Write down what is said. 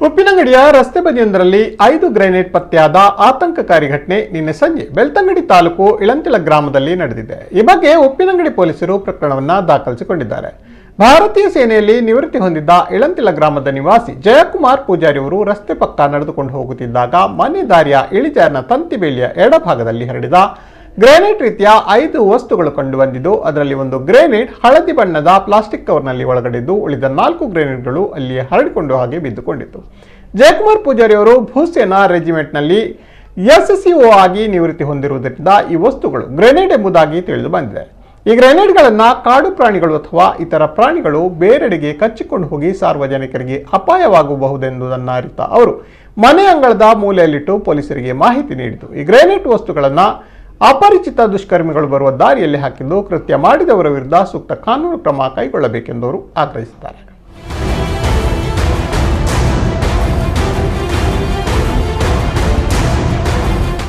ಉಪ್ಪಿನಂಗಡಿಯ ರಸ್ತೆ ಬದಿಯೊಂದರಲ್ಲಿ 5 ಗ್ರೆನೇಡ್ ಪತ್ತೆಯಾದ ಆತಂಕಕಾರಿ ಘಟನೆ ನಿನ್ನೆ ಸಂಜೆ ಬೆಳ್ತಂಗಡಿ ತಾಲೂಕು ಇಳಂತಿಲ ಗ್ರಾಮದಲ್ಲಿ ನಡೆದಿದೆ. ಈ ಬಗ್ಗೆ ಉಪ್ಪಿನಂಗಡಿ ಪೊಲೀಸರು ಪ್ರಕರಣವನ್ನು ದಾಖಲಿಸಿಕೊಂಡಿದ್ದಾರೆ. ಭಾರತೀಯ ಸೇನೆಯಲ್ಲಿ ನಿವೃತ್ತಿ ಹೊಂದಿದ್ದ ಇಳಂತಿಲ ಗ್ರಾಮದ ನಿವಾಸಿ ಜಯಕುಮಾರ್ ಪೂಜಾರಿ ಅವರು ರಸ್ತೆ ಪಕ್ಕ ನಡೆದುಕೊಂಡು ಹೋಗುತ್ತಿದ್ದಾಗ ಮನೆ ದಾರಿಯ ಇಳಿಜಾರಿನ ತಂತಿಬೇಲಿಯ ಎಡಭಾಗದಲ್ಲಿ ಹರಡಿದ ಗ್ರೆನೇಡ್ ರೀತಿಯ 5 ವಸ್ತುಗಳು ಕಂಡು ಬಂದಿದ್ದು, ಅದರಲ್ಲಿ ಒಂದು ಗ್ರೆನೇಡ್ ಹಳದಿ ಬಣ್ಣದ ಪ್ಲಾಸ್ಟಿಕ್ ಕವರ್ನಲ್ಲಿ ಒಳಗಡೆದ್ದು, ಉಳಿದ 4 ಗ್ರೆನೇಡ್ಗಳು ಅಲ್ಲಿಯೇ ಹರಡಿಕೊಂಡು ಹಾಗೆ ಬಿದ್ದುಕೊಂಡಿತ್ತು. ಜಯಕುಮಾರ್ ಪೂಜಾರಿ ಅವರು ಭೂಸೇನಾ ರೆಜಿಮೆಂಟ್ನಲ್ಲಿ SCO ಆಗಿ ನಿವೃತ್ತಿ ಹೊಂದಿರುವುದರಿಂದ ಈ ವಸ್ತುಗಳು ಗ್ರೆನೇಡ್ ಎಂಬುದಾಗಿ ತಿಳಿದು ಬಂದಿದೆ. ಈ ಗ್ರೆನೇಡ್ಗಳನ್ನು ಕಾಡು ಪ್ರಾಣಿಗಳು ಅಥವಾ ಇತರ ಪ್ರಾಣಿಗಳು ಬೇರೆಡೆಗೆ ಕಚ್ಚಿಕೊಂಡು ಹೋಗಿ ಸಾರ್ವಜನಿಕರಿಗೆ ಅಪಾಯವಾಗಬಹುದೆಂಬುದನ್ನು ಅರಿತ ಅವರು ಮನೆ ಅಂಗಳದ ಮೂಲೆಯಲ್ಲಿಟ್ಟು ಪೊಲೀಸರಿಗೆ ಮಾಹಿತಿ ನೀಡಿತು. ಈ ಗ್ರೆನೇಡ್ ವಸ್ತುಗಳನ್ನು ಅಪರಿಚಿತ ದುಷ್ಕರ್ಮಿಗಳು ಬರುವ ದಾರಿಯಲ್ಲಿ ಹಾಕಿದ್ದು, ಕೃತ್ಯ ಮಾಡಿದವರ ವಿರುದ್ಧ ಸೂಕ್ತ ಕಾನೂನು ಕ್ರಮ ಕೈಗೊಳ್ಳಬೇಕೆಂದು ಅವರು ಆಗ್ರಹಿಸಿದ್ದಾರೆ.